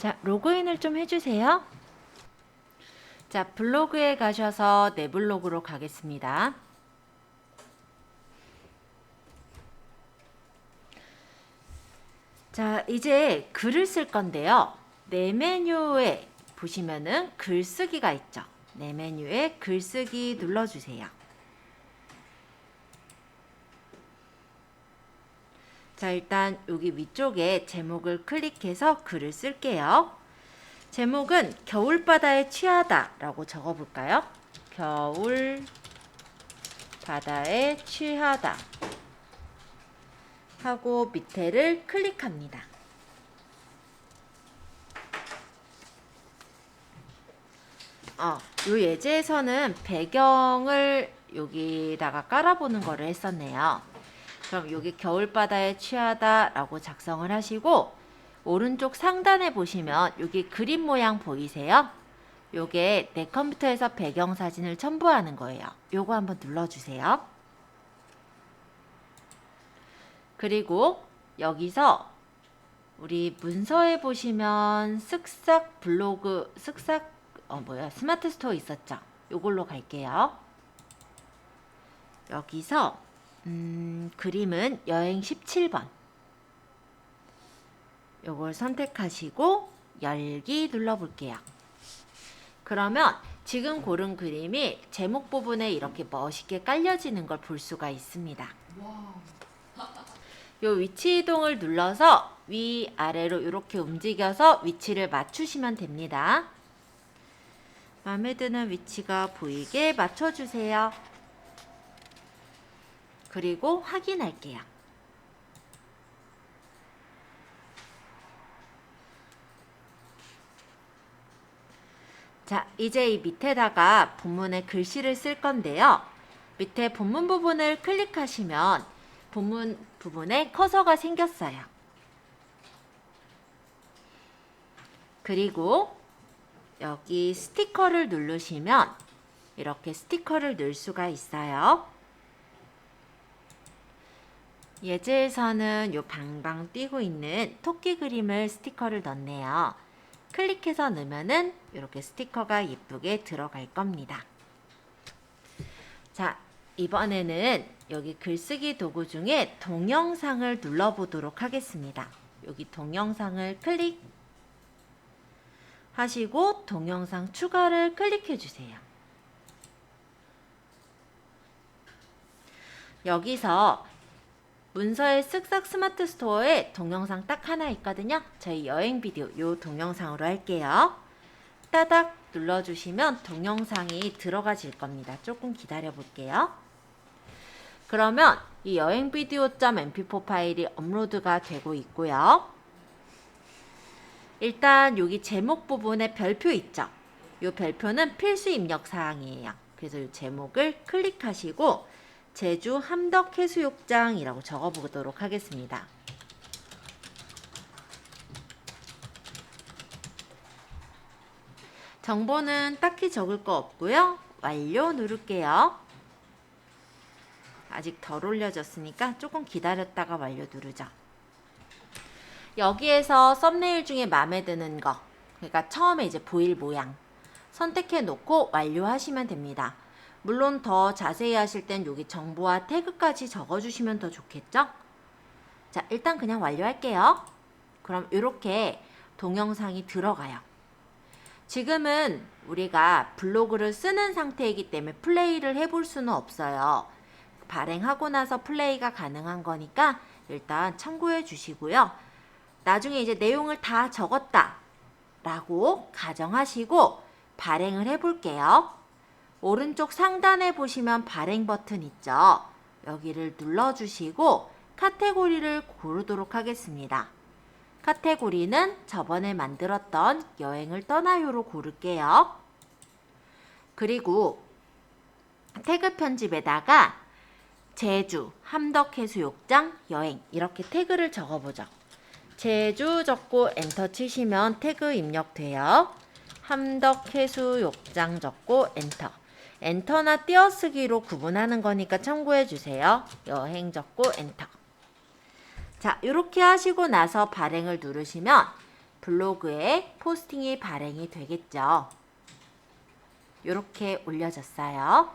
자, 로그인을 좀 해주세요. 자, 블로그에 가셔서 내 블로그로 가겠습니다. 자, 이제 글을 쓸 건데요. 내 메뉴에 보시면은 글쓰기가 있죠. 내 메뉴에 글쓰기 눌러주세요. 자, 일단 여기 위쪽에 제목을 클릭해서 글을 쓸게요. 제목은 겨울바다에 취하다 라고 적어볼까요? 겨울바다에 취하다 하고 밑에를 클릭합니다. 요 예제에서는 배경을 여기다가 깔아보는 거를 했었네요. 그럼 여기 겨울바다에 취하다 라고 작성을 하시고 오른쪽 상단에 보시면 여기 그림 모양 보이세요? 요게 내 컴퓨터에서 배경사진을 첨부하는 거예요. 요거 한번 눌러주세요. 그리고 여기서 우리 문서에 보시면 쓱싹 블로그, 스마트 스토어 있었죠? 요걸로 갈게요. 여기서 그림은 여행 17번 요걸 선택하시고 열기 눌러볼게요. 그러면 지금 고른 그림이 제목 부분에 이렇게 멋있게 깔려지는 걸 볼 수가 있습니다. 요 위치 이동을 눌러서 위아래로 이렇게 움직여서 위치를 맞추시면 됩니다. 마음에 드는 위치가 보이게 맞춰주세요. 그리고 확인할게요. 자, 이제 이 밑에다가 본문에 글씨를 쓸 건데요. 밑에 본문 부분을 클릭하시면 본문 부분에 커서가 생겼어요. 그리고 여기 스티커를 누르시면 이렇게 스티커를 넣을 수가 있어요. 예제에서는 요 방방 뛰고 있는 토끼 그림을 스티커를 넣네요. 클릭해서 넣으면은 이렇게 스티커가 예쁘게 들어갈 겁니다. 자, 이번에는 여기 글쓰기 도구 중에 동영상을 눌러보도록 하겠습니다. 여기 동영상을 클릭하시고 동영상 추가를 클릭해 주세요. 여기서 문서의 쓱싹 스마트 스토어에 동영상 딱 하나 있거든요. 저희 여행 비디오 요 동영상으로 할게요. 따닥 눌러주시면 동영상이 들어가질 겁니다. 조금 기다려 볼게요. 그러면 이 여행 비디오.mp4 파일이 업로드가 되고 있고요. 일단 여기 제목 부분에 별표 있죠. 이 별표는 필수 입력 사항이에요. 그래서 이 제목을 클릭하시고 제주 함덕해수욕장이라고 적어보도록 하겠습니다. 정보는 딱히 적을 거 없고요. 완료 누를게요. 아직 덜 올려졌으니까 조금 기다렸다가 완료 누르죠. 여기에서 썸네일 중에 마음에 드는 거, 그러니까 처음에 이제 보일 모양 선택해 놓고 완료하시면 됩니다. 물론 더 자세히 하실 땐 여기 정보와 태그까지 적어주시면 더 좋겠죠? 자, 일단 그냥 완료할게요. 그럼 이렇게 동영상이 들어가요. 지금은 우리가 블로그를 쓰는 상태이기 때문에 플레이를 해볼 수는 없어요. 발행하고 나서 플레이가 가능한 거니까 일단 참고해 주시고요. 나중에 이제 내용을 다 적었다 라고 가정하시고 발행을 해볼게요. 오른쪽 상단에 보시면 발행 버튼 있죠. 여기를 눌러주시고 카테고리를 고르도록 하겠습니다. 카테고리는 저번에 만들었던 여행을 떠나요로 고를게요. 그리고 태그 편집에다가 제주 함덕해수욕장 여행 이렇게 태그를 적어보죠. 제주 적고 엔터 치시면 태그 입력돼요. 함덕해수욕장 적고 엔터. 엔터나 띄어쓰기로 구분하는 거니까 참고해 주세요. 여행 적고 엔터. 자, 이렇게 하시고 나서 발행을 누르시면 블로그에 포스팅이 발행이 되겠죠. 이렇게 올려졌어요.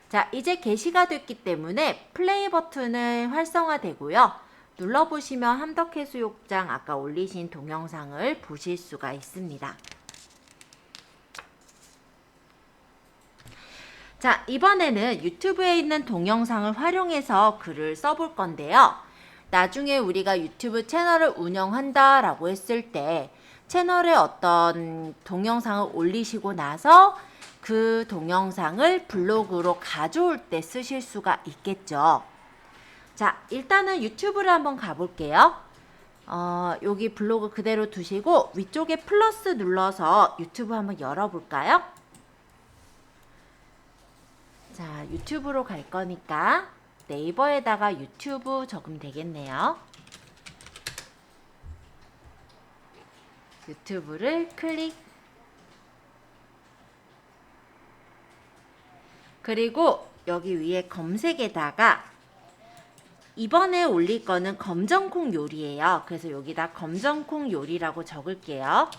자, 이제 게시가 됐기 때문에 플레이 버튼은 활성화되고요. 눌러보시면 함덕해수욕장 아까 올리신 동영상을 보실 수가 있습니다. 자, 이번에는 유튜브에 있는 동영상을 활용해서 글을 써볼 건데요. 나중에 우리가 유튜브 채널을 운영한다 라고 했을 때 채널에 어떤 동영상을 올리시고 나서 그 동영상을 블로그로 가져올 때 쓰실 수가 있겠죠. 자, 일단은 유튜브를 한번 가볼게요. 여기 블로그 그대로 두시고 위쪽에 플러스 눌러서 유튜브 한번 열어볼까요? 자, 유튜브로 갈 거니까 네이버에다가 유튜브 적으면 되겠네요. 유튜브를 클릭. 그리고 여기 위에 검색에다가 이번에 올릴 거는 검정콩 요리예요. 그래서 여기다 검정콩 요리라고 적을게요.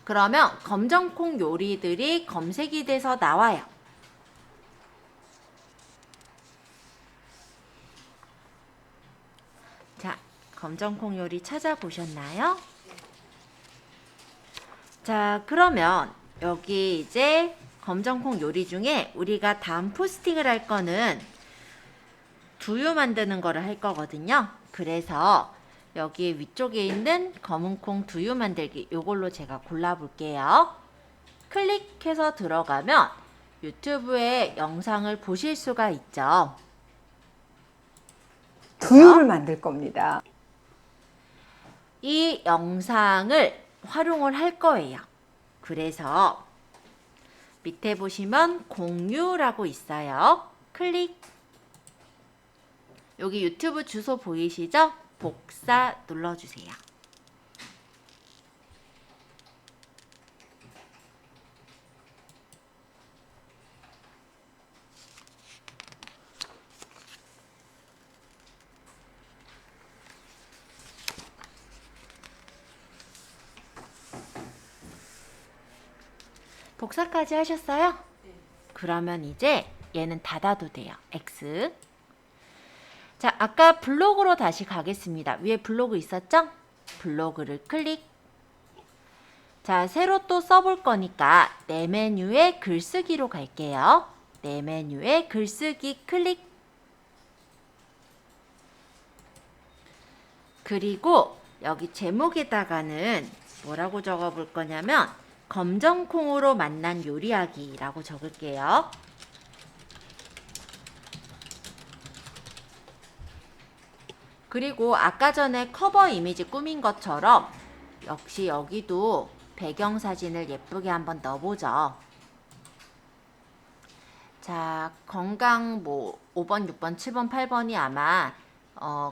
그러면 검정콩 요리들이 검색이 돼서 나와요. 자, 검정콩 요리 찾아보셨나요? 자, 그러면 여기 이제 검정콩 요리 중에 우리가 다음 포스팅을 할 거는 두유 만드는 거를 할 거거든요. 그래서 여기 위쪽에 있는 검은콩 두유 만들기 요걸로 제가 골라볼게요. 클릭해서 들어가면 유튜브에 영상을 보실 수가 있죠. 두유를 만들 겁니다. 이 영상을 활용을 할 거예요. 그래서 밑에 보시면 공유라고 있어요. 클릭. 여기 유튜브 주소 보이시죠? 복사 눌러주세요. 복사까지 하셨어요? 네. 그러면 이제 얘는 닫아도 돼요. X. 자, 아까 블로그로 다시 가겠습니다. 위에 블로그 있었죠? 블로그를 클릭. 자, 새로 또 써볼 거니까 내 메뉴에 글쓰기로 갈게요. 내 메뉴에 글쓰기 클릭. 그리고 여기 제목에다가는 뭐라고 적어볼 거냐면 검정콩으로 만난 요리하기라고 적을게요. 그리고 아까 전에 커버 이미지 꾸민 것처럼 역시 여기도 배경사진을 예쁘게 한번 넣어보죠. 자, 건강 뭐 5번, 6번, 7번, 8번이 아마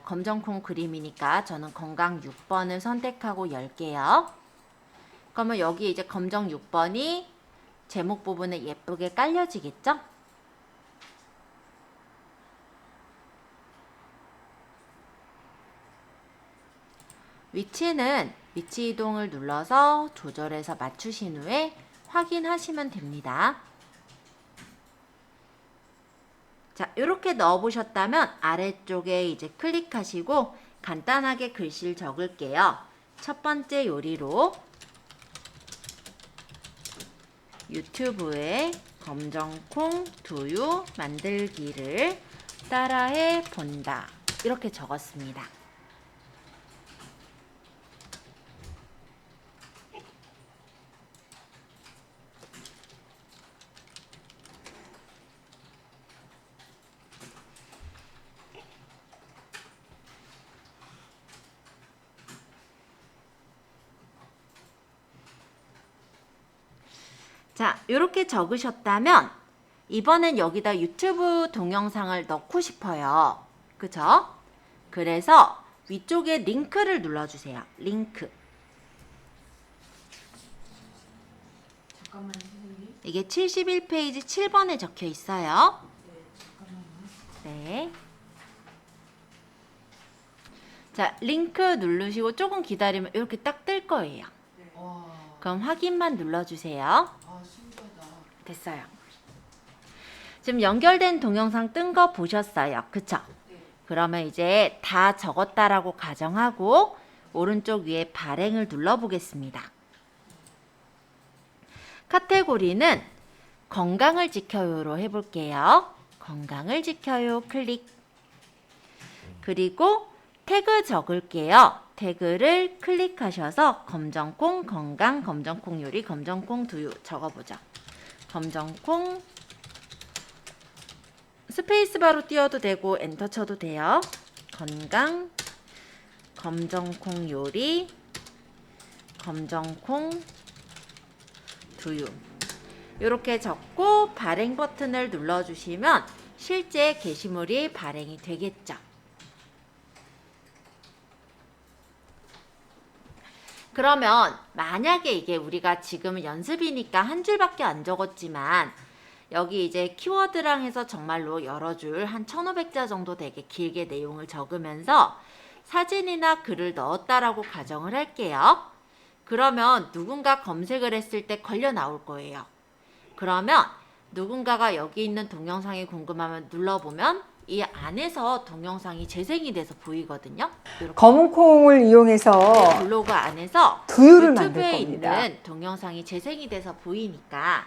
검정콩 그림이니까 저는 건강 6번을 선택하고 열게요. 그러면 여기 이제 검정 6번이 제목 부분에 예쁘게 깔려지겠죠? 위치는 위치 이동을 눌러서 조절해서 맞추신 후에 확인하시면 됩니다. 자, 이렇게 넣어보셨다면 아래쪽에 이제 클릭하시고 간단하게 글씨를 적을게요. 첫 번째 요리로 유튜브에 검정콩 두유 만들기를 따라해 본다. 이렇게 적었습니다. 자, 이렇게 적으셨다면 이번엔 여기다 유튜브 동영상을 넣고 싶어요. 그죠? 그래서 위쪽에 링크를 눌러주세요. 링크. 잠깐만요, 선생님. 이게 71페이지 7번에 적혀 있어요. 네, 잠깐만요. 네. 자, 링크 누르시고 조금 기다리면 이렇게 딱 뜰 거예요. 와. 그럼 확인만 눌러주세요. 아, 신기하다. 됐어요. 지금 연결된 동영상 뜬 거 보셨어요. 그쵸? 네. 그러면 이제 다 적었다라고 가정하고 오른쪽 위에 발행을 눌러보겠습니다. 카테고리는 건강을 지켜요로 해볼게요. 건강을 지켜요 클릭. 그리고 태그 적을게요. 태그를 클릭하셔서 검정콩 건강, 검정콩 요리, 검정콩 두유 적어보죠. 검정콩 스페이스바로 띄워도 되고 엔터 쳐도 돼요. 건강, 검정콩 요리, 검정콩 두유. 이렇게 적고 발행 버튼을 눌러주시면 실제 게시물이 발행이 되겠죠. 그러면 만약에 이게 우리가 지금 연습이니까 한 줄밖에 안 적었지만 여기 이제 키워드랑 해서 정말로 여러 줄 한 1500자 정도 되게 길게 내용을 적으면서 사진이나 글을 넣었다라고 가정을 할게요. 그러면 누군가 검색을 했을 때 걸려 나올 거예요. 그러면 누군가가 여기 있는 동영상이 궁금하면 눌러보면 이 안에서 동영상이 재생이 돼서 보이거든요. 이렇게 검은 콩을 이용해서 블로그 안에서 두유를 만들 유튜브에 겁니다. 있는 동영상이 재생이 돼서 보이니까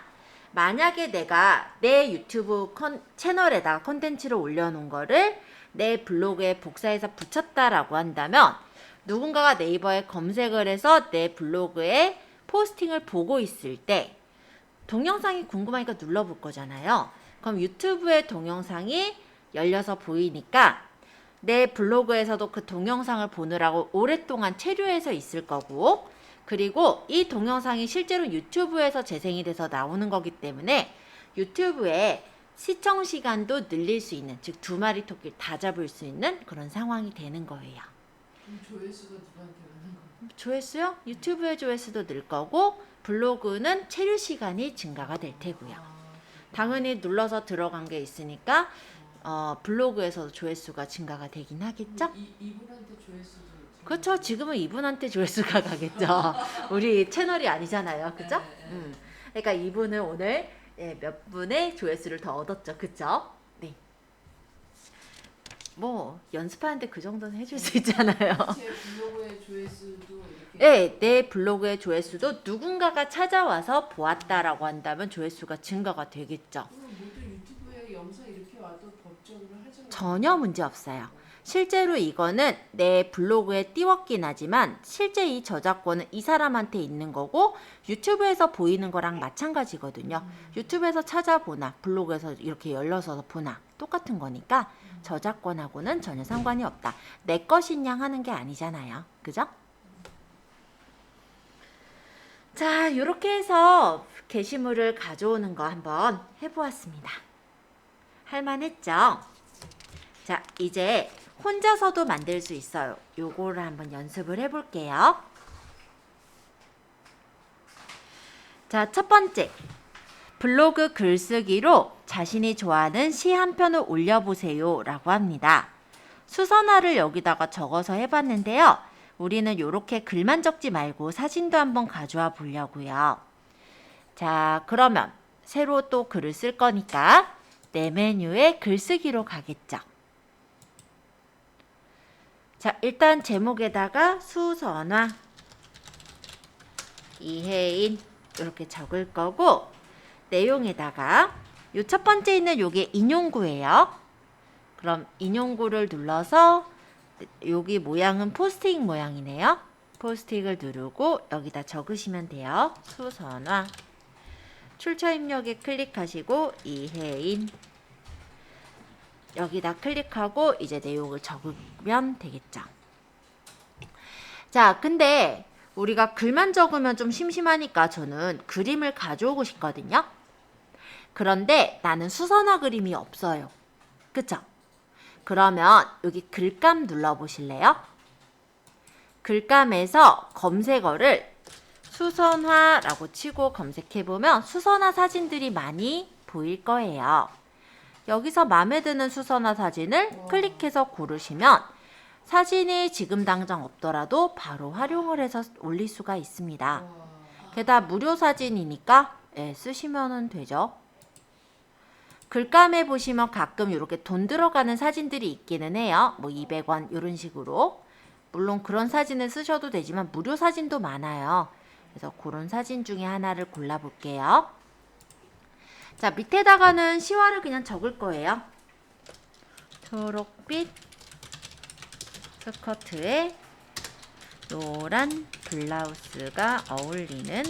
만약에 내가 내 유튜브 채널에다가 콘텐츠를 올려놓은 거를 내 블로그에 복사해서 붙였다라고 한다면 누군가가 네이버에 검색을 해서 내 블로그에 포스팅을 보고 있을 때 동영상이 궁금하니까 눌러볼 거잖아요. 그럼 유튜브의 동영상이 열려서 보이니까 내 블로그에서도 그 동영상을 보느라고 오랫동안 체류해서 있을 거고, 그리고 이 동영상이 실제로 유튜브에서 재생이 돼서 나오는 거기 때문에 유튜브에 시청 시간도 늘릴 수 있는, 즉 두 마리 토끼를 다 잡을 수 있는 그런 상황이 되는 거예요. 그럼 조회수가 누구한테 가는 거야? 조회수요? 유튜브의 조회수도 늘 거고 블로그는 체류 시간이 증가가 될 테고요. 아, 당연히 눌러서 들어간 게 있으니까 블로그에서도 조회수가 증가가 되긴 하겠죠? 이분한테 조회수도 그렇죠. 지금은 이분한테 조회수가 가겠죠. 우리 채널이 아니잖아요. 그죠? 네. 그러니까 이분은 오늘 몇 분의 조회수를 더 얻었죠. 그죠? 네. 뭐 연습하는데 그 정도는 해줄 수 있잖아요. 제 블로그의 조회수도 이렇게 네, 내 블로그의 조회수도 누군가가 찾아와서 보았다라고 한다면 조회수가 증가가 되겠죠. 그럼 모두 유튜브에 영상 이렇게 와도 법적으로 하죠? 전혀 문제 없어요. 실제로 이거는 내 블로그에 띄웠긴 하지만 실제 이 저작권은 이 사람한테 있는 거고 유튜브에서 보이는 거랑 마찬가지거든요. 유튜브에서 찾아보나 블로그에서 이렇게 열려서 보나 똑같은 거니까 저작권하고는 전혀 상관이 없다. 내 것인 양 하는 게 아니잖아요. 그죠? 자, 이렇게 해서 게시물을 가져오는 거 한번 해보았습니다. 할만했죠? 자, 이제 혼자서도 만들 수 있어요. 요거를 한번 연습을 해볼게요. 자, 첫 번째. 블로그 글쓰기로 자신이 좋아하는 시 한 편을 올려보세요 라고 합니다. 수선화를 여기다가 적어서 해봤는데요. 우리는 이렇게 글만 적지 말고 사진도 한번 가져와 보려고요. 자, 그러면 새로 또 글을 쓸 거니까 내 메뉴에 글쓰기로 가겠죠. 자, 일단 제목에다가 수선화 이혜인 이렇게 적을 거고 내용에다가 요 첫 번째 있는 요게 인용구예요. 그럼 인용구를 눌러서 여기 모양은 포스트잇 모양이네요. 포스트잇을 누르고 여기다 적으시면 돼요. 수선화 출처 입력에 클릭하시고 이혜인 여기다 클릭하고 이제 내용을 적으면 되겠죠. 자, 근데 우리가 글만 적으면 좀 심심하니까 저는 그림을 가져오고 싶거든요. 그런데 나는 수선화 그림이 없어요. 그쵸? 그러면 여기 글감 눌러보실래요? 글감에서 검색어를 수선화라고 치고 검색해보면 수선화 사진들이 많이 보일 거예요. 여기서 마음에 드는 수선화 사진을 클릭해서 고르시면 사진이 지금 당장 없더라도 바로 활용을 해서 올릴 수가 있습니다. 와. 게다가 무료 사진이니까 쓰시면 되죠. 글감에 보시면 가끔 이렇게 돈 들어가는 사진들이 있기는 해요. 뭐 200원 이런 식으로. 물론 그런 사진을 쓰셔도 되지만 무료 사진도 많아요. 그래서 그런 사진 중에 하나를 골라볼게요. 자, 밑에다가는 시화를 그냥 적을 거예요. 초록빛 스커트에 노란 블라우스가 어울리는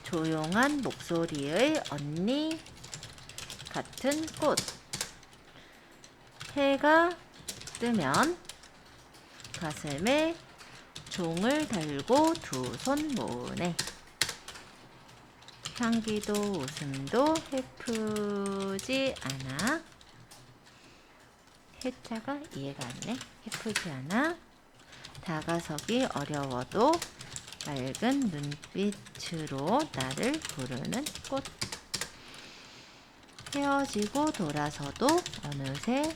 조용한 목소리의 언니 같은 꽃. 해가 뜨면 가슴에 종을 달고 두 손 모으네. 향기도 웃음도 예쁘지 않아. 해자가 이해가 안 돼. 예쁘지 않아. 다가서기 어려워도 맑은 눈빛으로 나를 부르는 꽃. 헤어지고 돌아서도 어느새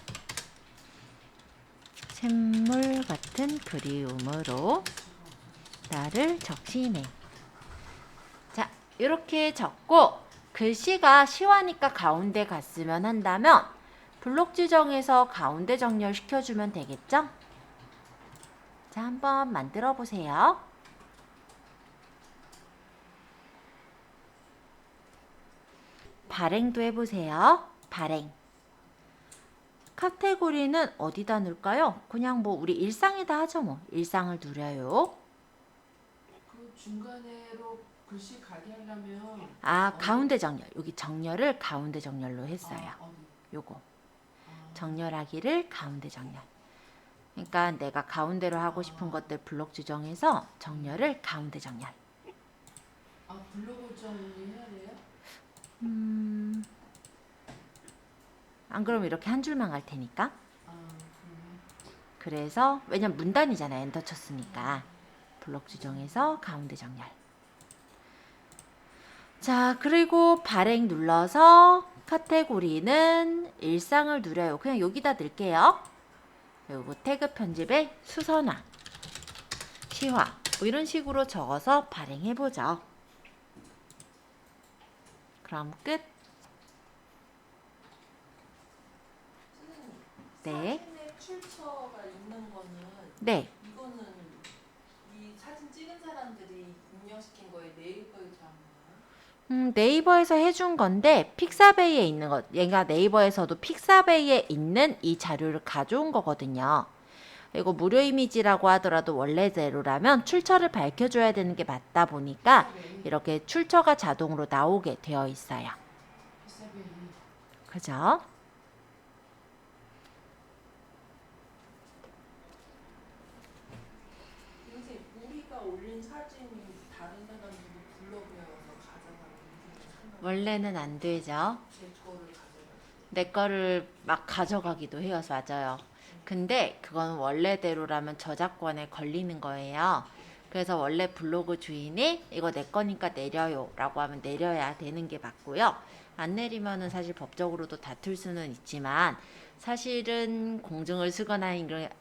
샘물 같은 그리움으로 나를 적시네. 자, 이렇게 적고 글씨가 시화니까 가운데 갔으면 한다면 블록 지정해서 가운데 정렬 시켜주면 되겠죠? 자, 한번 만들어 보세요. 발행도 해보세요. 발행. 카테고리는 어디다 넣을까요? 그냥 뭐 우리 일상에다 하죠 뭐. 일상을 누려요. 그 중간에로 글씨 가게 하려면 가운데 정렬. 여기 정렬을 가운데 정렬로 했어요. 어디? 요거. 아. 정렬하기를 가운데 정렬. 그러니까 내가 가운데로 하고 싶은 것들 블록 지정해서 정렬을 가운데 정렬. 블로그 정리해야 돼요? 안 그러면 이렇게 한 줄만 갈 테니까. 그러면 그래서 왜냐면 문단이잖아요. 엔터 쳤으니까. 블록 지정해서 가운데 정렬. 자, 그리고 발행 눌러서 카테고리는 일상을 누려요. 그냥 여기다 넣을게요. 그리고 태그 편집에 수선화, 시화 뭐 이런 식으로 적어서 발행해보죠. 그럼 끝. 네. 사진에 출처가 있는 거는 네. 이거는 이 사진 찍은 사람들이 입력시킨 거에 네이버에서 한 거야? 네이버에서 해준 건데 픽사베이에 있는 것, 얘가 네이버에서도 픽사베이에 있는 이 자료를 가져온 거거든요. 이거 무료 이미지라고 하더라도 원래대로라면 출처를 밝혀줘야 되는 게 맞다 보니까 이렇게 출처가 자동으로 나오게 되어 있어요. 비싸게. 그죠? 요새 우리가 올린 사진이 다른 사람들이 블로그에 와서 가져가는 게 원래는 안 되죠. 제 거를 가져가. 내 거를 막 가져가기도 해요. 맞아요. 근데 그건 원래대로라면 저작권에 걸리는 거예요. 그래서 원래 블로그 주인이 이거 내 거니까 내려요 라고 하면 내려야 되는 게 맞고요. 안 내리면은 사실 법적으로도 다툴 수는 있지만 사실은 공증을 쓰거나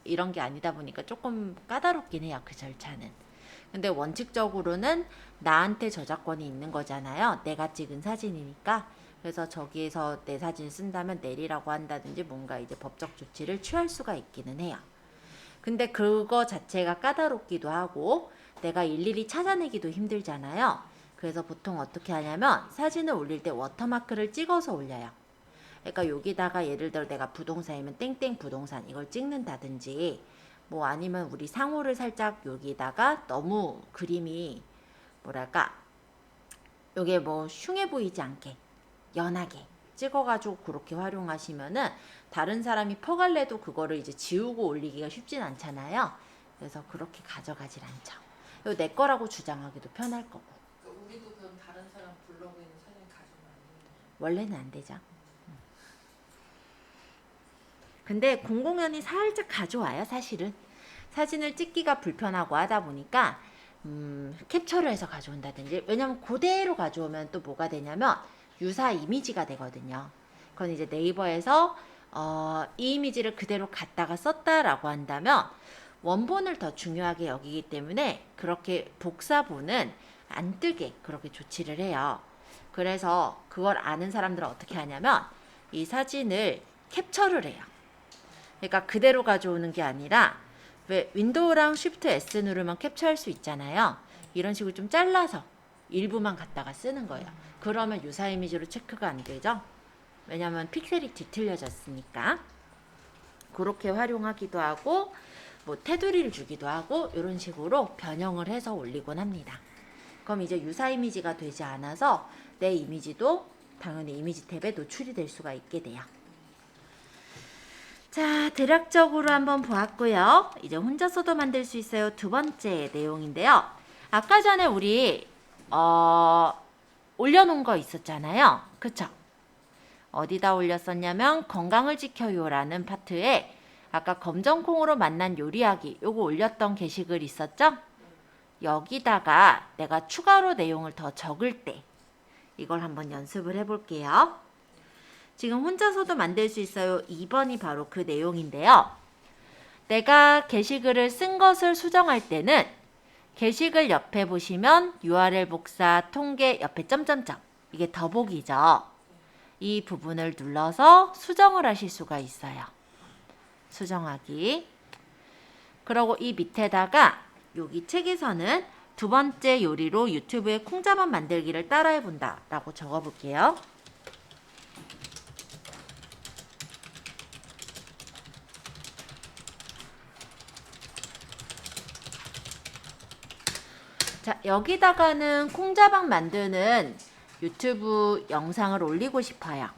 이런 게 아니다 보니까 조금 까다롭긴 해요. 그 절차는. 근데 원칙적으로는 나한테 저작권이 있는 거잖아요. 내가 찍은 사진이니까. 그래서 저기에서 내 사진 쓴다면 내리라고 한다든지 뭔가 이제 법적 조치를 취할 수가 있기는 해요. 근데 그거 자체가 까다롭기도 하고 내가 일일이 찾아내기도 힘들잖아요. 그래서 보통 어떻게 하냐면 사진을 올릴 때 워터마크를 찍어서 올려요. 그러니까 여기다가 예를 들어 내가 부동산이면 땡땡 부동산 이걸 찍는다든지 뭐 아니면 우리 상호를 살짝 여기다가 너무 그림이 뭐랄까 요게 뭐 흉해 보이지 않게 연하게 찍어가지고 그렇게 활용하시면은 다른 사람이 퍼갈래도 그거를 이제 지우고 올리기가 쉽진 않잖아요. 그래서 그렇게 가져가질 않죠. 이거 내 거라고 주장하기도 편할 거고. 그러니까 우리도 그럼 다른 사람 블로그에 있는 사진 가져가면 안 되는 원래는 안 되죠. 근데 공공연히 살짝 가져와요. 사실은 사진을 찍기가 불편하고 하다 보니까 캡처를 해서 가져온다든지. 왜냐면 그대로 가져오면 또 뭐가 되냐면 유사 이미지가 되거든요. 그건 이제 네이버에서 이 이미지를 그대로 갖다가 썼다라고 한다면 원본을 더 중요하게 여기기 때문에 그렇게 복사본은 안 뜨게 그렇게 조치를 해요. 그래서 그걸 아는 사람들은 어떻게 하냐면 이 사진을 캡처를 해요. 그러니까 그대로 가져오는 게 아니라 왜 윈도우랑 쉬프트 S 누르면 캡처할 수 있잖아요. 이런 식으로 좀 잘라서 일부만 갖다가 쓰는 거예요. 그러면 유사 이미지로 체크가 안 되죠. 왜냐면 픽셀이 뒤틀려졌으니까. 그렇게 활용하기도 하고 뭐 테두리를 주기도 하고 이런 식으로 변형을 해서 올리곤 합니다. 그럼 이제 유사 이미지가 되지 않아서 내 이미지도 당연히 이미지 탭에 노출이 될 수가 있게 돼요. 자, 대략적으로 한번 보았고요. 이제 혼자서도 만들 수 있어요. 두 번째 내용인데요. 아까 전에 우리 올려놓은 거 있었잖아요. 그쵸? 어디다 올렸었냐면 건강을 지켜요 라는 파트에 아까 검정콩으로 만난 요리하기 요거 올렸던 게시글 있었죠? 여기다가 내가 추가로 내용을 더 적을 때 이걸 한번 연습을 해볼게요. 지금 혼자서도 만들 수 있어요. 2번이 바로 그 내용인데요. 내가 게시글을 쓴 것을 수정할 때는 게시글 옆에 보시면 URL 복사, 통계 옆에 점점점 이게 더보기죠. 이 부분을 눌러서 수정을 하실 수가 있어요. 수정하기. 그리고 이 밑에다가 여기 책에서는 두 번째 요리로 유튜브에 콩자반 만들기를 따라해본다 라고 적어볼게요. 자, 여기다가는 콩자반 만드는 유튜브 영상을 올리고 싶어요.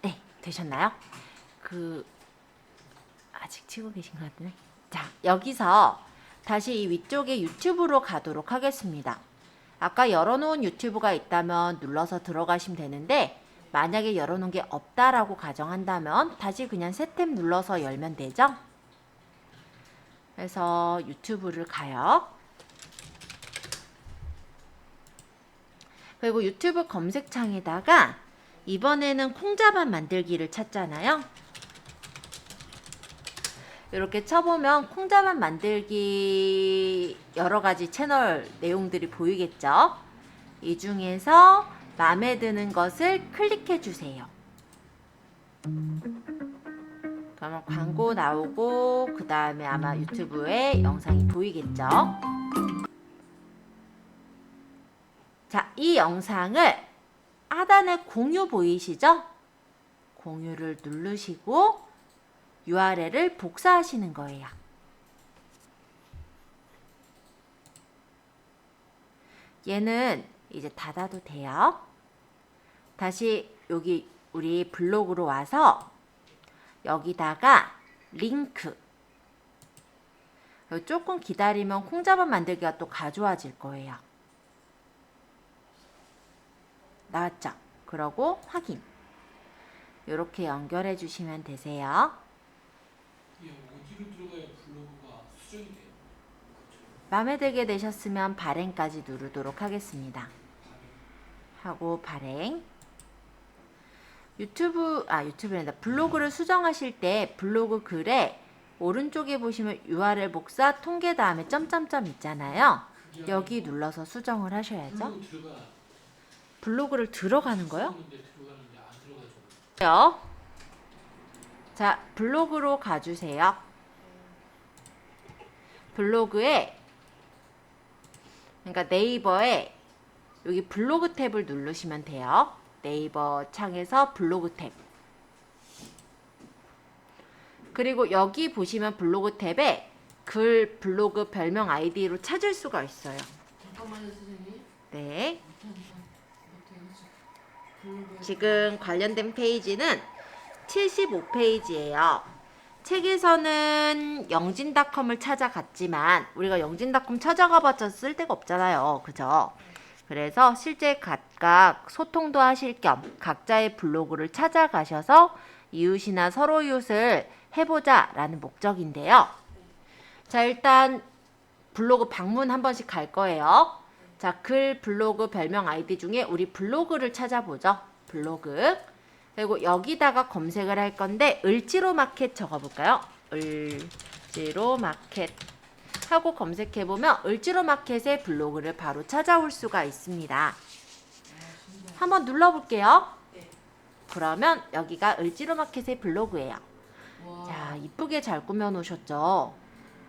네, 되셨나요? 아직 치고 계신 것 같네. 자, 여기서 다시 이 위쪽에 유튜브로 가도록 하겠습니다. 아까 열어놓은 유튜브가 있다면 눌러서 들어가시면 되는데 만약에 열어놓은 게 없다라고 가정한다면 다시 그냥 새 탭 눌러서 열면 되죠. 그래서 유튜브를 가요. 그리고 유튜브 검색창에다가 이번에는 콩자반 만들기를 찾잖아요. 이렇게 쳐보면 콩자반 만들기 여러가지 채널 내용들이 보이겠죠. 이 중에서 마음에 드는 것을 클릭해 주세요. 그러면 광고 나오고 그 다음에 아마 유튜브에 영상이 보이겠죠. 자, 이 영상을 하단에 공유 보이시죠? 공유를 누르시고 URL을 복사하시는 거예요. 얘는 이제 닫아도 돼요. 다시 여기 우리 블로그로 와서 여기다가 링크 조금 기다리면 콩자반 만들기가 또 가져와질 거예요. 나왔죠? 그러고 확인. 이렇게 연결해 주시면 되세요. 어디로 들어가야 블로그가 수정이 돼요? 마음에 들게 되셨으면 발행까지 누르도록 하겠습니다. 하고 발행. 유튜브란다. 블로그를 수정하실 때 블로그 글에 오른쪽에 보시면 URL 복사 통계 다음에 점점점 있잖아요. 여기 눌러서 수정을 하셔야죠. 블로그를 들어가는 거요? 자, 블로그로 가주세요. 블로그에 그러니까 네이버에 여기 블로그 탭을 누르시면 돼요. 네이버 창에서 블로그 탭. 그리고 여기 보시면 블로그 탭에 글, 블로그, 별명 아이디로 찾을 수가 있어요. 잠깐만요, 선생님. 네. 블로그에 지금 관련된 페이지는 75페이지예요. 책에서는 영진닷컴을 찾아갔지만 우리가 영진닷컴 찾아가봤자 쓸데가 없잖아요. 그죠? 그래서 실제 각각 소통도 하실 겸 각자의 블로그를 찾아가셔서 이웃이나 서로 이웃을 해보자 라는 목적인데요. 자, 일단 블로그 방문 한 번씩 갈 거예요. 자, 글, 블로그, 별명, 아이디 중에 우리 블로그를 찾아보죠. 블로그. 그리고 여기다가 검색을 할 건데 을지로 마켓 적어볼까요? 을지로 마켓 하고 검색해보면 을지로 마켓의 블로그를 바로 찾아올 수가 있습니다. 한번 눌러볼게요. 그러면 여기가 을지로 마켓의 블로그예요. 와. 자, 이쁘게 잘 꾸며놓으셨죠?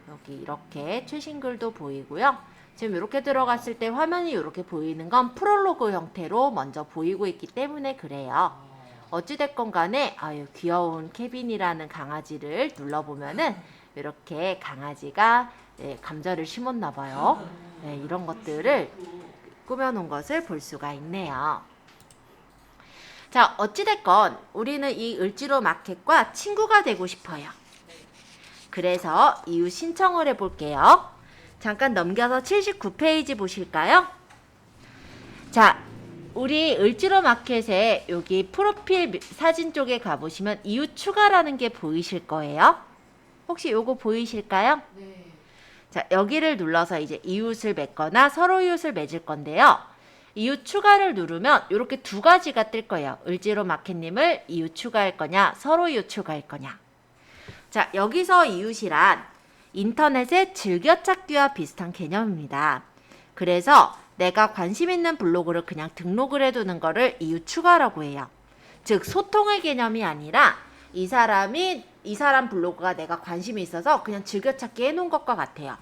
여기 이렇게 최신 글도 보이고요. 지금 이렇게 들어갔을 때 화면이 이렇게 보이는 건 프롤로그 형태로 먼저 보이고 있기 때문에 그래요. 어찌됐건 간에 아유 귀여운 케빈이라는 강아지를 눌러보면은 이렇게 강아지가 감자를 심었나 봐요. 네, 이런 것들을 꾸며놓은 것을 볼 수가 있네요. 자, 어찌됐건 우리는 이 을지로 마켓과 친구가 되고 싶어요. 그래서 이웃 신청을 해볼게요. 잠깐 넘겨서 79페이지 보실까요? 자, 우리 을지로 마켓에 여기 프로필 사진 쪽에 가보시면 이웃 추가라는 게 보이실 거예요. 혹시 요거 보이실까요? 네. 자, 여기를 눌러서 이제 이웃을 맺거나 서로 이웃을 맺을 건데요. 이웃 추가를 누르면 이렇게 두 가지가 뜰 거예요. 을지로 마켓님을 이웃 추가할 거냐, 서로 이웃 추가할 거냐. 자, 여기서 이웃이란 인터넷의 즐겨찾기와 비슷한 개념입니다. 그래서 내가 관심 있는 블로그를 그냥 등록을 해두는 거를 이웃 추가라고 해요. 즉, 소통의 개념이 아니라 이 사람 블로그가 내가 관심이 있어서 그냥 즐겨찾기 해놓은 것과 같아요.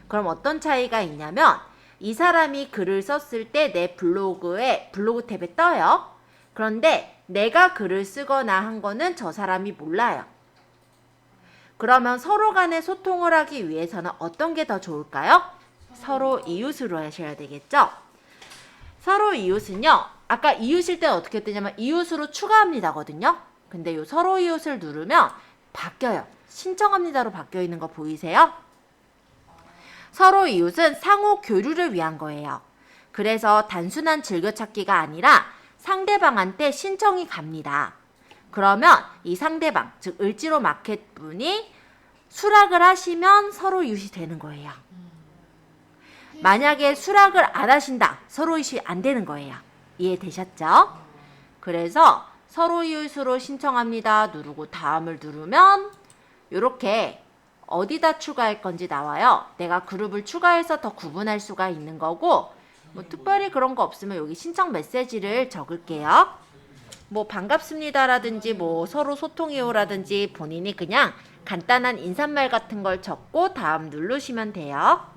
그럼 어떤 차이가 있냐면 이 사람이 글을 썼을 때 내 블로그에 블로그 탭에 떠요. 그런데 내가 글을 쓰거나 한 거는 저 사람이 몰라요. 그러면 서로 간에 소통을 하기 위해서는 어떤 게 더 좋을까요? 서로 이웃으로 하셔야 되겠죠? 서로 이웃은요, 아까 이웃일 때는 어떻게 뜨냐면 이웃으로 추가합니다거든요. 근데 요 서로 이웃을 누르면 바뀌어요. 신청합니다로 바뀌어 있는 거 보이세요? 서로 이웃은 상호 교류를 위한 거예요. 그래서 단순한 즐겨찾기가 아니라 상대방한테 신청이 갑니다. 그러면 이 상대방, 즉 을지로 마켓 분이 수락을 하시면 서로 이웃이 되는 거예요. 만약에 수락을 안 하신다, 서로 이웃이 안 되는 거예요. 이해되셨죠? 그래서 서로 이웃으로 신청합니다 누르고 다음을 누르면 이렇게 어디다 추가할 건지 나와요. 내가 그룹을 추가해서 더 구분할 수가 있는 거고, 뭐 특별히 그런 거 없으면 여기 신청 메시지를 적을게요. 뭐 반갑습니다라든지 뭐 서로 소통해요라든지 본인이 그냥 간단한 인사말 같은 걸 적고 다음 누르시면 돼요.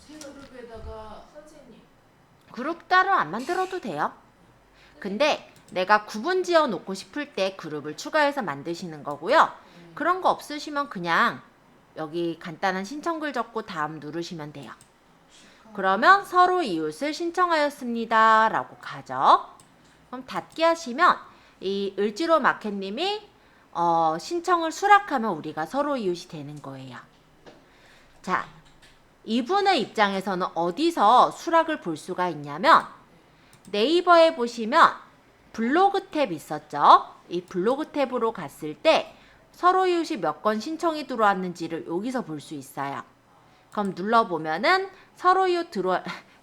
새 그룹에다가 선생님. 그룹 따로 안 만들어도 돼요. 근데 내가 구분 지어 놓고 싶을 때 그룹을 추가해서 만드시는 거고요. 그런 거 없으시면 그냥 여기 간단한 신청글 적고 다음 누르시면 돼요. 그러면 서로 이웃을 신청하였습니다 라고 가죠. 그럼 닫기 하시면 이 을지로 마켓님이 신청을 수락하면 우리가 서로 이웃이 되는 거예요. 자, 이분의 입장에서는 어디서 수락을 볼 수가 있냐면 네이버에 보시면 블로그 탭 있었죠? 이 블로그 탭으로 갔을 때 서로 이웃이 몇 건 신청이 들어왔는지를 여기서 볼 수 있어요. 그럼 눌러보면은 서로 이웃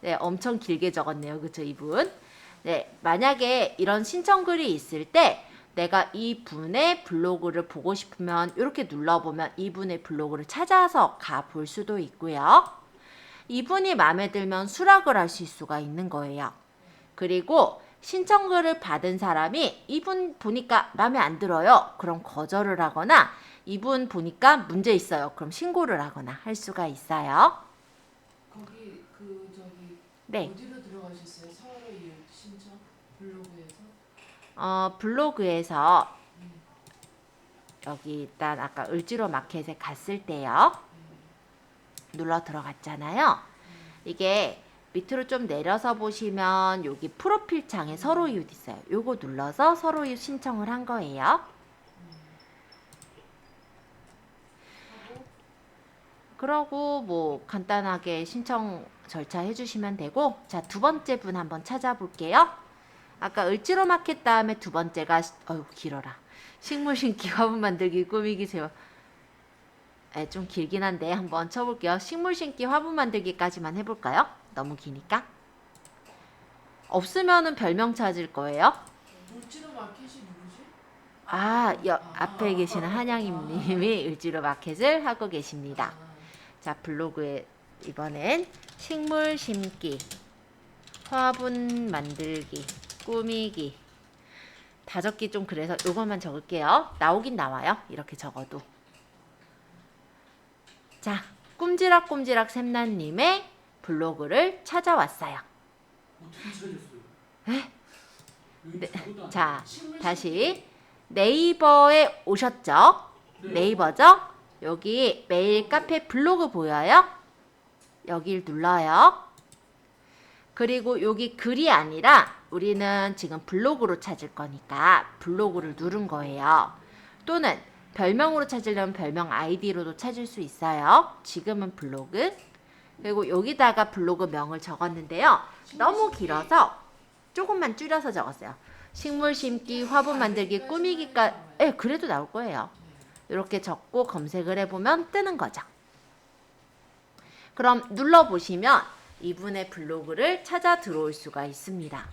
네, 엄청 길게 적었네요. 그쵸, 이분? 네, 만약에 이런 신청글이 있을 때 내가 이 분의 블로그를 보고 싶으면 이렇게 눌러보면 이분의 블로그를 찾아서 가볼 수도 있고요. 이분이 마음에 들면 수락을 하실 수가 있는 거예요. 그리고 신청글을 받은 사람이 이분 보니까 마음에 안 들어요. 그럼 거절을 하거나 이분 보니까 문제 있어요. 그럼 신고를 하거나 할 수가 있어요. 거기 네. 어디로 들어가셨어요? 서로 이웃 신청 블로그에서? 블로그에서 여기 일단 아까 을지로 마켓에 갔을 때요. 눌러 들어갔잖아요. 이게 밑으로 좀 내려서 보시면 여기 프로필 창에 서로 이웃 있어요. 요거 눌러서 서로 이웃 신청을 한 거예요. 그러고 뭐 간단하게 신청 절차 해주시면 되고, 자, 두 번째 분 한번 찾아볼게요. 아까 을지로 마켓 다음에 두 번째가 어휴 길어라. 식물 심기, 화분 만들기, 꾸미기, 제와. 좀 길긴 한데 한번 쳐볼게요. 식물 심기, 화분 만들기까지만 해볼까요? 너무 기니까. 없으면은 별명 찾을 거예요. 물지로 마켓이 누구지? 앞에 계시는 한양임님이 을지로 마켓을 하고 계십니다. 자, 블로그에 이번엔 식물 심기, 화분 만들기, 꾸미기 다 적기 좀 그래서 요것만 적을게요. 나오긴 나와요. 이렇게 적어도. 자, 꼼지락꼼지락 샘나님의 블로그를 찾아왔어요. 어떻게 찾았어요? 에? 여기 네, 적어도 안 자, 식물 다시 네이버에 오셨죠? 네. 네이버죠? 여기 메일 카페 블로그 보여요? 여길 눌러요. 그리고 여기 글이 아니라 우리는 지금 블로그로 찾을 거니까 블로그를 누른 거예요. 또는 별명으로 찾으려면 별명 아이디로도 찾을 수 있어요. 지금은 블로그. 그리고 여기다가 블로그 명을 적었는데요. 너무 길어서 조금만 줄여서 적었어요. 식물 심기, 화분 만들기, 꾸미기까지. 네, 그래도 나올 거예요. 이렇게 적고 검색을 해보면 뜨는 거죠. 그럼 눌러보시면 이분의 블로그를 찾아 들어올 수가 있습니다.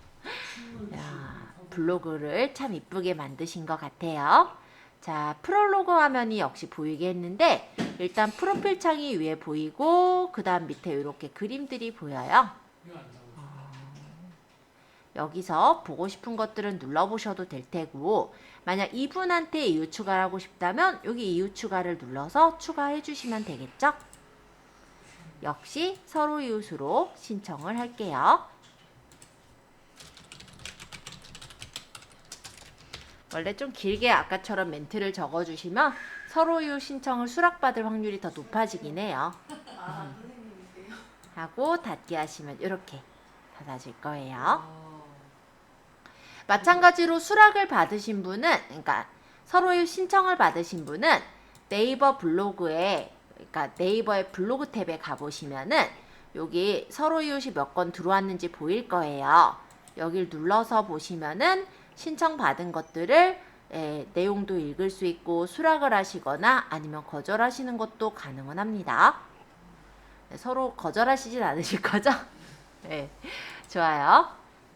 야, 블로그를 참 이쁘게 만드신 것 같아요. 자, 프롤로그 화면이 역시 보이게 했는데 일단 프로필 창이 위에 보이고 그 다음 밑에 이렇게 그림들이 보여요. 이거 안 나오죠. 여기서 보고 싶은 것들은 눌러보셔도 될 테고 만약 이분한테 이웃 추가를 하고 싶다면 여기 이웃 추가를 눌러서 추가해 주시면 되겠죠? 역시 서로 이웃으로 신청을 할게요. 원래 좀 길게 아까처럼 멘트를 적어주시면 서로 이웃 신청을 수락받을 확률이 더 높아지긴 해요. 선생님이세요? 하고 닫기 하시면 이렇게 닫아질 거예요. 마찬가지로 수락을 받으신 분은, 그러니까 서로의 신청을 받으신 분은 네이버 블로그에, 그러니까 네이버의 블로그 탭에 가보시면은 여기 서로 이웃이 몇 건 들어왔는지 보일 거예요. 여길 눌러서 보시면은 신청받은 것들을 내용도 읽을 수 있고 수락을 하시거나 아니면 거절하시는 것도 가능은 합니다. 네, 서로 거절하시진 않으실 거죠? 네, 좋아요.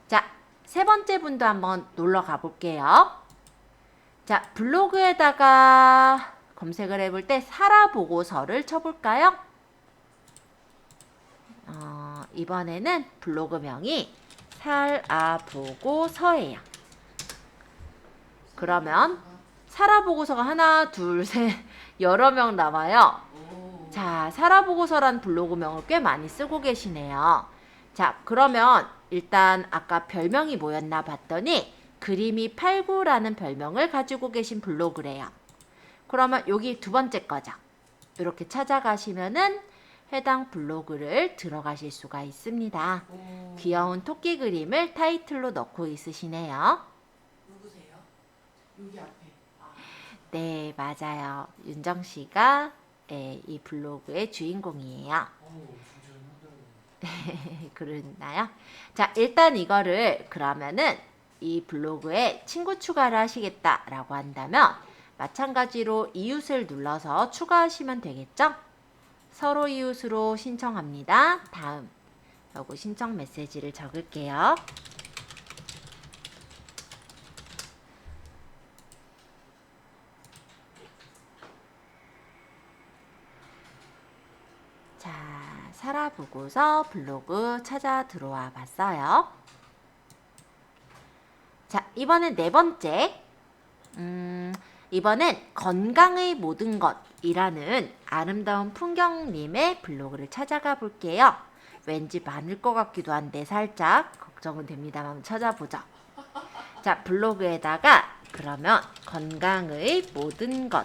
자, 세 번째 분도 한번 놀러 가볼게요. 자, 블로그에다가 검색을 해볼 때 살아보고서를 쳐볼까요? 이번에는 블로그명이 살아보고서예요. 그러면 살아보고서가 하나, 둘, 셋, 여러 명 나와요. 자, 살아보고서란 블로그명을 꽤 많이 쓰고 계시네요. 자, 그러면 일단 아까 별명이 뭐였나 봤더니 그림이 89라는 별명을 가지고 계신 블로그래요. 그러면 여기 두 번째 거죠. 이렇게 찾아가시면은 해당 블로그를 들어가실 수가 있습니다. 귀여운 토끼 그림을 타이틀로 넣고 있으시네요. 누구세요? 여기 앞에. 네, 맞아요. 윤정 씨가 이 블로그의 주인공이에요. 진짜 힘들어요. 그러나요? 자, 일단 이거를 그러면은 이 블로그에 친구 추가를 하시겠다라고 한다면 마찬가지로 이웃을 눌러서 추가하시면 되겠죠? 서로 이웃으로 신청합니다. 다음, 요거 신청 메시지를 적을게요. 자, 살아보고서 블로그 찾아 들어와 봤어요. 자, 이번엔 네 번째. 이번엔 건강의 모든 것이라는 아름다운 풍경님의 블로그를 찾아가 볼게요. 왠지 많을 것 같기도 한데 살짝 걱정은 됩니다만 한번 찾아보죠. 자, 블로그에다가 그러면 건강의 모든 것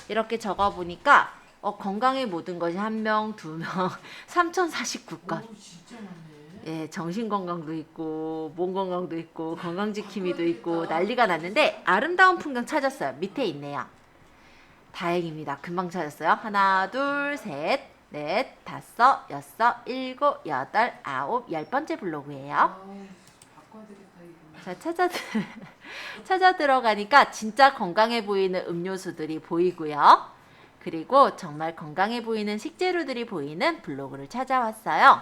이렇게 적어보니까 건강의 모든 것이 1명, 2명, 3049건. 진짜 많네. 예, 정신건강도 있고 몸 건강도 있고 건강지킴이도 있고 난리가 났는데 아름다운 풍경 찾았어요. 밑에 있네요. 다행입니다. 금방 찾았어요. 하나, 둘, 셋, 넷, 다섯, 여섯, 일곱, 여덟, 아홉, 10번째 블로그예요. 바꿔드릴까요? 자, 찾아 들어가니까 진짜 건강해 보이는 음료수들이 보이고요. 그리고 정말 건강해 보이는 식재료들이 보이는 블로그를 찾아왔어요.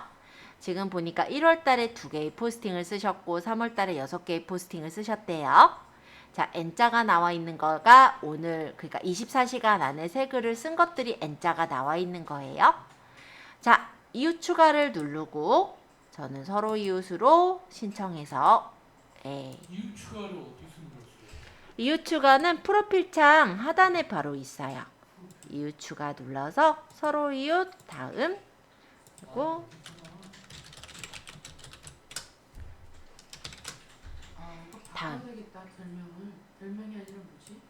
지금 보니까 1월 달에 2개의 포스팅을 쓰셨고 3월 달에 6개의 포스팅을 쓰셨대요. 자, N자가 나와 있는 거가 오늘 그러니까 24시간 안에 새 글을 쓴 것들이 N자가 나와 있는 거예요. 자, 이웃 추가를 누르고 저는 서로 이웃으로 신청해서 이웃 추가를 어디서 눌렀어요? 이웃 추가는 프로필 창 하단에 바로 있어요. 이웃 추가 눌러서 서로 이웃 다음 그리고 다음. 바꿔야겠다 별명을. 별명이 아니라 뭐지?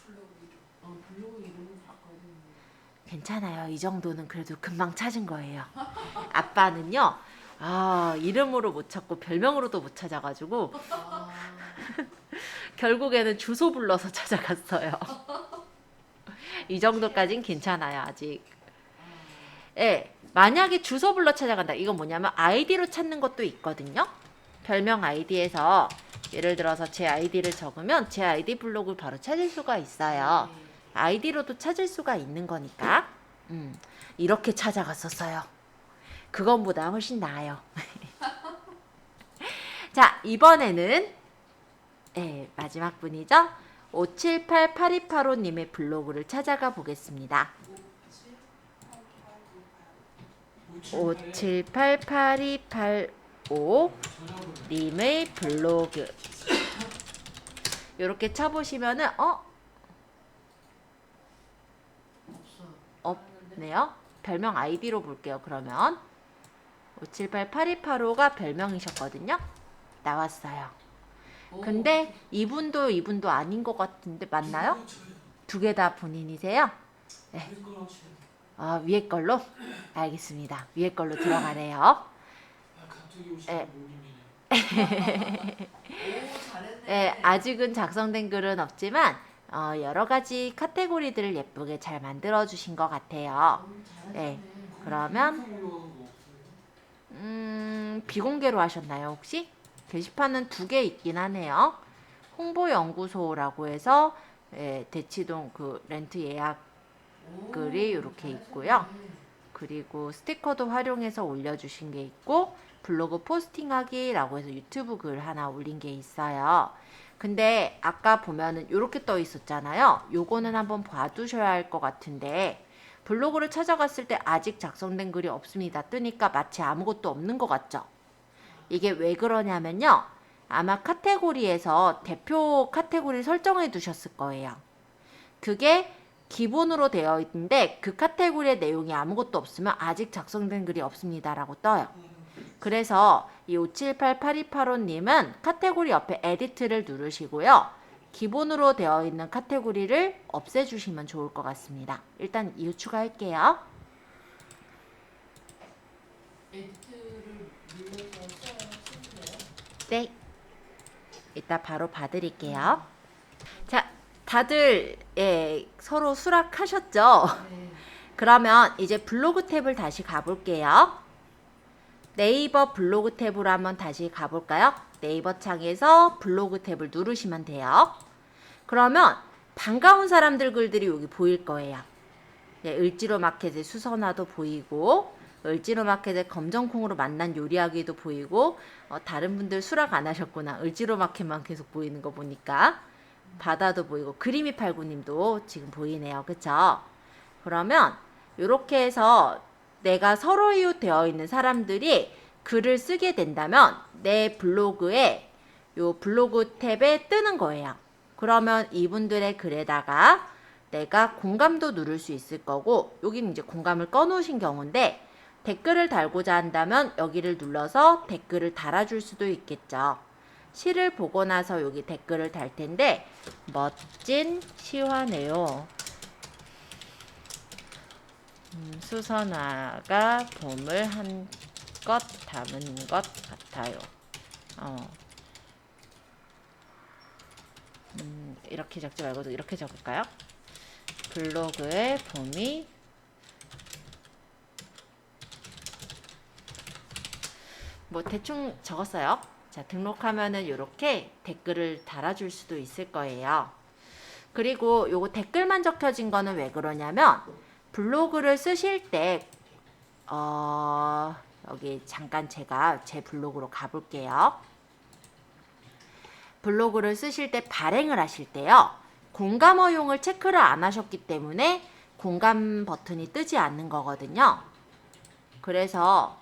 블로그 이름. 블로그 이름을 바꿔야 되는 괜찮아요. 이 정도는 그래도 금방 찾은 거예요. 아빠는요. 이름으로 못 찾고 별명으로도 못 찾아가지고 아, 결국에는 주소 불러서 찾아갔어요. 이 정도까진 괜찮아요. 아직. 예, 만약에 주소 불러 찾아간다. 이건 뭐냐면 아이디로 찾는 것도 있거든요. 별명 아이디에서 예를 들어서 제 아이디를 적으면 제 아이디 블로그를 바로 찾을 수가 있어요. 아이디로도 찾을 수가 있는 거니까 이렇게 찾아갔었어요. 그건보다 훨씬 나아요. 자, 이번에는 마지막 분이죠. 5788285님의 블로그를 찾아가 보겠습니다. 5788285님의 블로그 이렇게 쳐보시면은 없어. 없네요. 별명 아이디로 볼게요. 그러면 5788285가 별명이셨거든요. 나왔어요. 근데 이분도 아닌 것 같은데 맞나요? 두 개 다 본인이세요? 네. 위에 걸로? 알겠습니다. 위에 걸로 들어가래요. 갑자기 오시는 네. 모임이네. 오 잘했네. 네, 아직은 작성된 글은 없지만 여러 가지 카테고리들을 예쁘게 잘 만들어 주신 것 같아요. 네, 그러면 비공개로 하셨나요 혹시? 게시판은 2개 있긴 하네요. 홍보연구소라고 해서 대치동 그 렌트 예약 글이 이렇게 있고요. 그리고 스티커도 활용해서 올려주신 게 있고 블로그 포스팅하기라고 해서 유튜브 글 하나 올린 게 있어요. 근데 아까 보면은 이렇게 떠 있었잖아요. 요거는 한번 봐두셔야 할 것 같은데 블로그를 찾아갔을 때 아직 작성된 글이 없습니다. 뜨니까 마치 아무것도 없는 것 같죠? 이게 왜 그러냐면요. 아마 카테고리에서 대표 카테고리를 설정해 두셨을 거예요. 그게 기본으로 되어 있는데 그 카테고리의 내용이 아무것도 없으면 아직 작성된 글이 없습니다 라고 떠요. 그래서 이 5788285님은 카테고리 옆에 에디트를 누르시고요. 기본으로 되어 있는 카테고리를 없애주시면 좋을 것 같습니다. 일단 이웃 추가할게요. 에디트를 눌러서 쓰세요. 네. 이따 바로 봐드릴게요. 자, 다들 서로 수락하셨죠? 네. 그러면 이제 블로그 탭을 다시 가볼게요. 네이버 블로그 탭으로 한번 다시 가볼까요? 네이버 창에서 블로그 탭을 누르시면 돼요. 그러면 반가운 사람들 글들이 여기 보일 거예요. 을지로 마켓의 수선화도 보이고 을지로 마켓의 검정콩으로 만난 요리하기도 보이고 다른 분들 수락 안 하셨구나. 을지로 마켓만 계속 보이는 거 보니까 바다도 보이고 그림이 팔구님도 지금 보이네요. 그쵸? 그러면 이렇게 해서 내가 서로 이웃 되어 있는 사람들이 글을 쓰게 된다면 내 블로그에 요 블로그 탭에 뜨는 거예요. 그러면 이분들의 글에다가 내가 공감도 누를 수 있을 거고 여기는 이제 공감을 꺼놓으신 경우인데 댓글을 달고자 한다면 여기를 눌러서 댓글을 달아줄 수도 있겠죠. 시를 보고 나서 여기 댓글을 달 텐데 멋진 시화네요. 수선화가 봄을 한껏 담은 것 같아요. 이렇게 적지 말고도 이렇게 적을까요? 블로그에 봄이 뭐 대충 적었어요. 자, 등록하면은 이렇게 댓글을 달아줄 수도 있을 거예요. 그리고 요거 댓글만 적혀진 거는 왜 그러냐면 블로그를 쓰실 때 여기 잠깐 제가 제 블로그로 가볼게요. 블로그를 쓰실 때 발행을 하실 때요. 공감 허용을 체크를 안 하셨기 때문에 공감 버튼이 뜨지 않는 거거든요. 그래서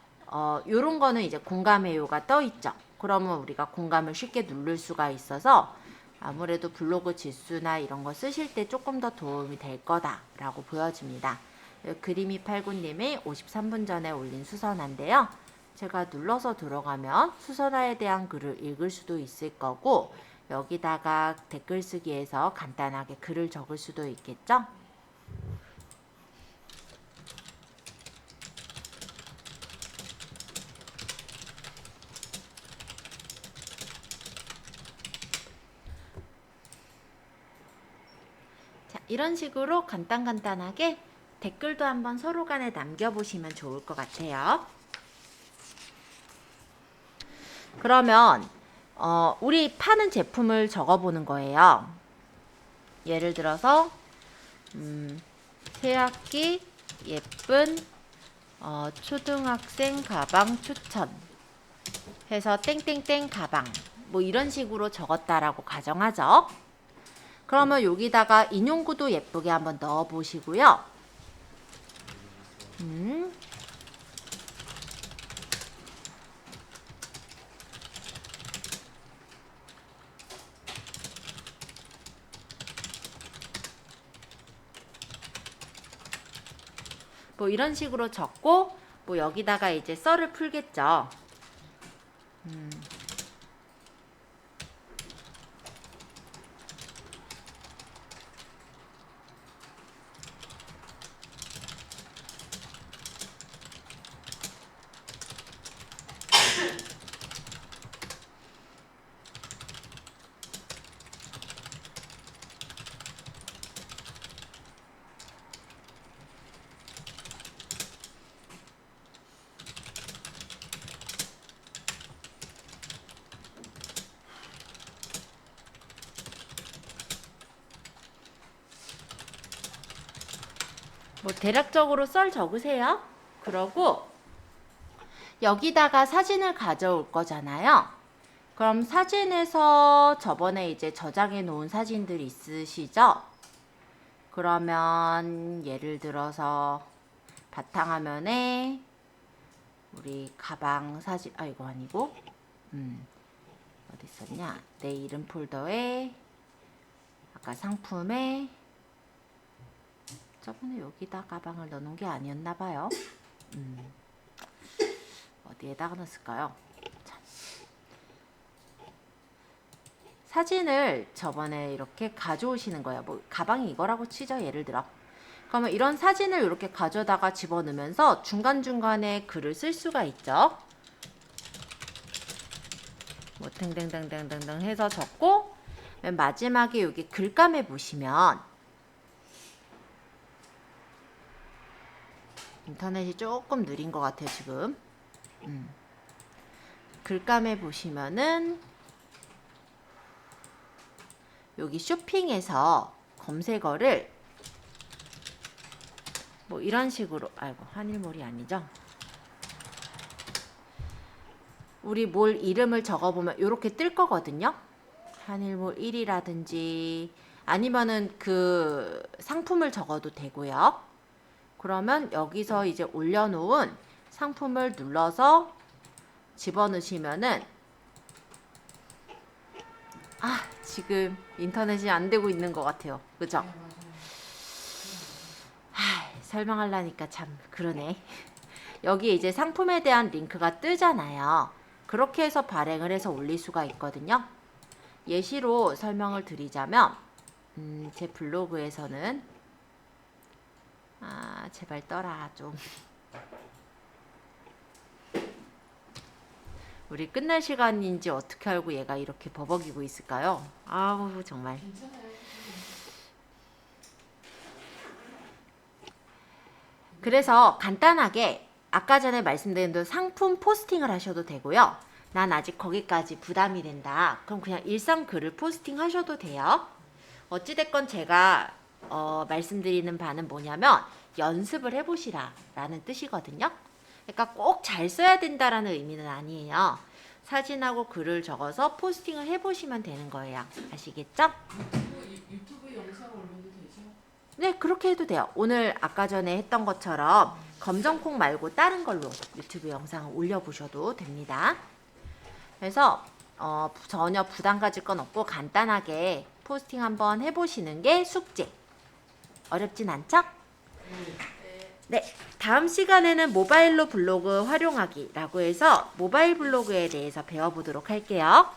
요런 거는 이제 공감해요가 떠 있죠. 그러면 우리가 공감을 쉽게 누를 수가 있어서 아무래도 블로그 지수나 이런 거 쓰실 때 조금 더 도움이 될 거다라고 보여집니다. 그림이 89님이 53분 전에 올린 수선화인데요. 제가 눌러서 들어가면 수선화에 대한 글을 읽을 수도 있을 거고 여기다가 댓글 쓰기에서 간단하게 글을 적을 수도 있겠죠. 자, 이런 식으로 간단하게 댓글도 한번 서로 간에 남겨보시면 좋을 것 같아요. 그러면 우리 파는 제품을 적어보는 거예요. 예를 들어서 새학기 예쁜 초등학생 가방 추천 해서 땡땡땡 가방 뭐 이런 식으로 적었다라고 가정하죠. 그러면 여기다가 인용구도 예쁘게 한번 넣어 보시고요. 뭐 이런 식으로 적고 뭐 여기다가 이제 썰을 풀겠죠. 뭐 대략적으로 썰 적으세요. 그러고 여기다가 사진을 가져올 거잖아요. 그럼 사진에서 저번에 이제 저장해 놓은 사진들이 있으시죠? 그러면 예를 들어서 바탕화면에 우리 가방 사진 이거 아니고 어디 있었냐? 내 이름 폴더에 아까 상품에 저번에 여기다 가방을 넣어놓은 게 아니었나 봐요. 어디에다가 넣었을까요? 참. 사진을 저번에 이렇게 가져오시는 거예요. 뭐 가방이 이거라고 치죠. 예를 들어. 그러면 이런 사진을 이렇게 가져다가 집어넣으면서 중간중간에 글을 쓸 수가 있죠. 뭐 등등등등등등 해서 적고 맨 마지막에 여기 글감에 보시면 인터넷이 조금 느린 것 같아요 지금. 글감에 보시면은 여기 쇼핑에서 검색어를 뭐 이런 식으로 한일몰이 아니죠. 우리 몰 이름을 적어보면 이렇게 뜰 거거든요. 한일몰 1이라든지 아니면은 그 상품을 적어도 되고요. 그러면 여기서 이제 올려놓은 상품을 눌러서 집어넣으시면은 지금 인터넷이 안 되고 있는 것 같아요. 그죠? 설명하려니까 참 그러네. 여기 이제 상품에 대한 링크가 뜨잖아요. 그렇게 해서 발행을 해서 올릴 수가 있거든요. 예시로 설명을 드리자면 제 블로그에서는 제발 떠라 좀. 우리 끝날 시간인지 어떻게 알고 얘가 이렇게 버벅이고 있을까요? 아우 정말. 그래서 간단하게 아까 전에 말씀드린 대로 상품 포스팅을 하셔도 되고요. 난 아직 거기까지 부담이 된다. 그럼 그냥 일상 글을 포스팅 하셔도 돼요. 어찌됐건 제가 말씀드리는 바는 뭐냐면 연습을 해보시라 라는 뜻이거든요. 그러니까 꼭 잘 써야 된다라는 의미는 아니에요. 사진하고 글을 적어서 포스팅을 해보시면 되는 거예요. 아시겠죠? 유튜브 영상 올려도 되죠? 네, 그렇게 해도 돼요. 오늘 아까 전에 했던 것처럼 검정콩 말고 다른 걸로 유튜브 영상을 올려보셔도 됩니다. 그래서 전혀 부담 가질 건 없고 간단하게 포스팅 한번 해보시는 게 숙제. 어렵진 않죠? 네, 다음 시간에는 모바일로 블로그 활용하기라고 해서 모바일 블로그에 대해서 배워보도록 할게요.